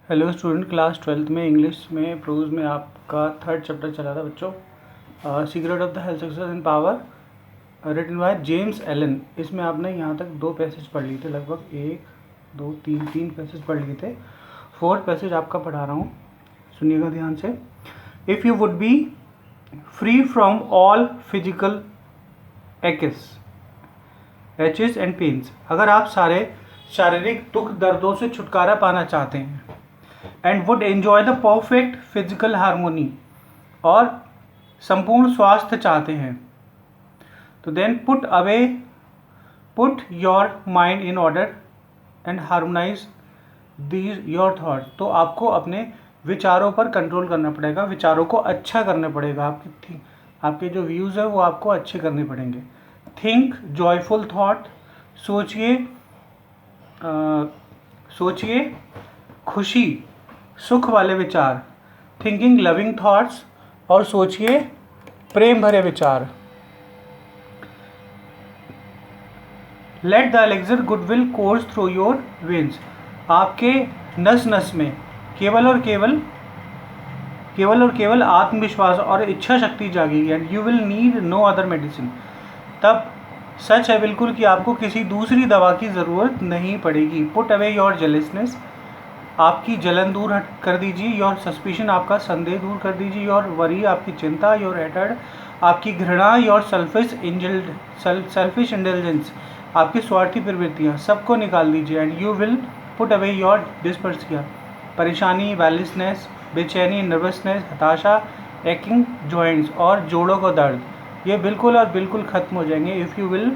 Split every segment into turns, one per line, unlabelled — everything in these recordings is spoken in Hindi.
हेलो स्टूडेंट, क्लास 12th में इंग्लिश में प्रोज में आपका थर्ड चैप्टर चला था बच्चों, secret of the health success and power, written by James Allen. इसमें आपने यहाँ तक 2 पैसेज पढ़ लिए थे, लगभग 1 2 3 पैसेज पढ़ लिए थे। 4th पैसेज आपका पढ़ा रहा हूँ, सुनिएगा ध्यान से। If you would be free from all physical aches and pains, अगर आप सारे शारीरिक दुख दर्दों से छुटकारा पाना चाहते हैं, and would enjoy the perfect physical harmony, और संपूर्ण स्वास्थ्य चाहते हैं, तो then put your mind in order and harmonize these your thoughts. तो आपको अपने विचारों पर कंट्रोल करना पड़ेगा, विचारों को अच्छा करना पड़ेगा, आपके जो व्यूज़ है वो आपको अच्छे करने पड़ेंगे। थिंक जॉयफुल थॉट, सोचिए खुशी सुख वाले विचार। थिंकिंग लविंग थॉट्स, और सोचिए प्रेम भरे विचार। Let the elixir goodwill course through your veins, आपके नस नस में केवल और केवल आत्मविश्वास और इच्छा शक्ति जागेगी। And you will need no other medicine, तब सच है बिल्कुल कि आपको किसी दूसरी दवा की ज़रूरत नहीं पड़ेगी। पुट अवे योर जेलसनेस, आपकी जलन दूर कर दीजिए। योर सस्पिशन, आपका संदेह दूर कर दीजिए। योर वरी, आपकी चिंता। योर हेटर्ड, आपकी घृणा। योर सेल्फिश इंटेलिजेंस, आपकी स्वार्थी प्रवृत्तियाँ, सबको निकाल दीजिए। And you will put away your dyspepsia, परेशानी, बैलिसनेस, बेचैनी, नर्वसनेस, हताशा, एक्किंग जॉइंट्स, और जोड़ों का दर्द, ये बिल्कुल और बिल्कुल खत्म हो जाएंगे। If you will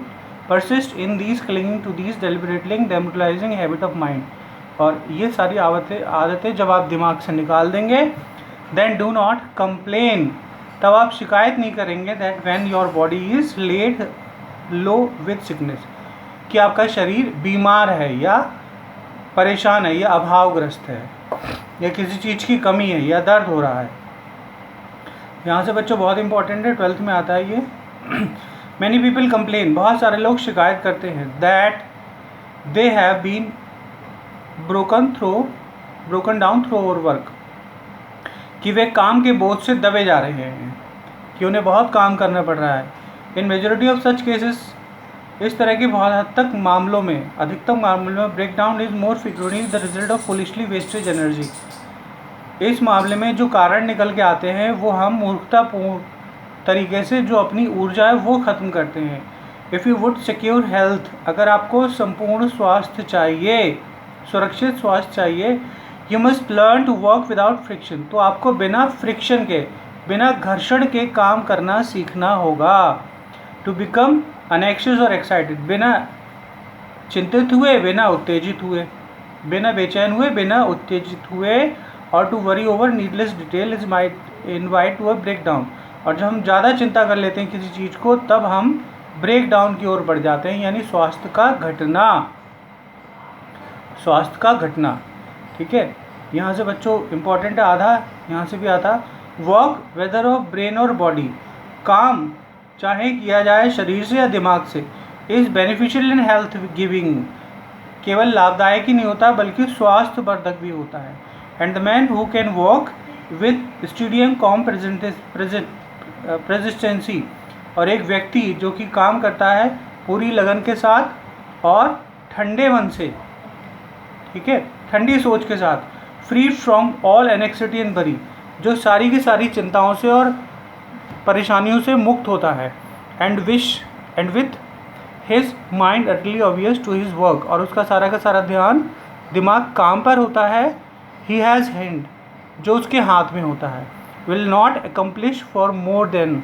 persist in these clinging to these deliberately demoralising habit of mind, और ये सारी आदतें जब आप दिमाग से निकाल देंगे, देन डू नॉट कंप्लेन, तब आप शिकायत नहीं करेंगे। That when your body is laid low with sickness, कि आपका शरीर बीमार है या परेशान है या अभावग्रस्त है या किसी चीज़ की कमी है या दर्द हो रहा है। यहाँ से बच्चों बहुत इंपॉर्टेंट है, 12th में आता है ये। मैनी पीपल कंप्लेन, बहुत सारे लोग शिकायत करते हैं, that they have been broken down through over work, कि वे काम के बोझ से दबे जा रहे हैं, कि उन्हें बहुत काम करना पड़ रहा है। इन मेजॉरिटी ऑफ सच केसेस, इस तरह के बहुत हद तक मामलों में, अधिकतम मामलों में, break down is more frequently the result of foolishly wastage energy. इस मामले में जो कारण निकल के आते हैं वो हम मूर्खतापूर्ण तरीके से जो अपनी ऊर्जा है वो ख़त्म करते हैं। If you would secure health, अगर आपको संपूर्ण स्वास्थ्य चाहिए, सुरक्षित स्वास्थ्य चाहिए, you must learn to work without friction, तो आपको बिना फ्रिक्शन के, बिना घर्षण के काम करना सीखना होगा। टू बिकम अनएक्शियस और एक्साइटेड, बिना चिंतित हुए, बिना उत्तेजित हुए, बिना बेचैन हुए, बिना उत्तेजित हुए। और to worry over needless detail is might invite to a break down, और जब हम ज़्यादा चिंता कर लेते हैं किसी चीज़ को, तब हम ब्रेक डाउन की ओर बढ़ जाते हैं, यानी स्वास्थ्य का घटना। ठीक है, यहाँ से बच्चों इंपॉर्टेंट है आधा, यहाँ से भी आता। वर्क वेदर ऑफ ब्रेन और बॉडी, काम चाहे किया जाए शरीर से या दिमाग से, is beneficial in health giving, केवल लाभदायक ही नहीं होता बल्कि स्वास्थ्यवर्धक भी होता है। And the man who can work with studium cum persistency, और एक व्यक्ति जो कि काम करता है पूरी लगन के साथ और ठंडे मन से, ठीक है, ठंडी सोच के साथ, free from all anxiety and worry, जो सारी की सारी चिंताओं से और परेशानियों से मुक्त होता है। And with his mind utterly obvious to his work, और उसका सारा का सारा ध्यान दिमाग काम पर होता है। ही हैज़ हैंड, जो उसके हाथ में होता है। Will not accomplish for more than,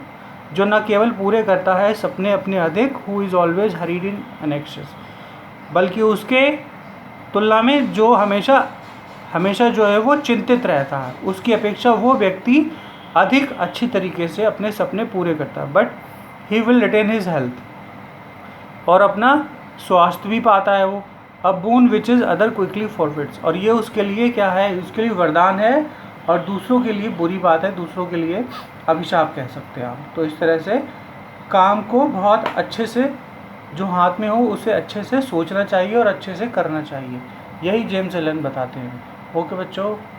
जो न केवल पूरे करता है सपने अपने अधिक, who is always hurried in anxious, बल्कि उसके तुलना में जो हमेशा जो है वो चिंतित रहता है, उसकी अपेक्षा वो व्यक्ति अधिक अच्छी तरीके से अपने सपने पूरे करता है। But he will retain his health, और अपना स्वास्थ्य भी पाता है वो। A boon which is other quickly forfeits, और ये उसके लिए क्या है, उसके लिए वरदान है, और दूसरों के लिए बुरी बात है, दूसरों के लिए अभिशाप कह सकते हैं आप। तो इस तरह से काम को बहुत अच्छे से, जो हाथ में हो उसे अच्छे से सोचना चाहिए और अच्छे से करना चाहिए। यही जेम्स एलन बताते हैं। ओके बच्चों।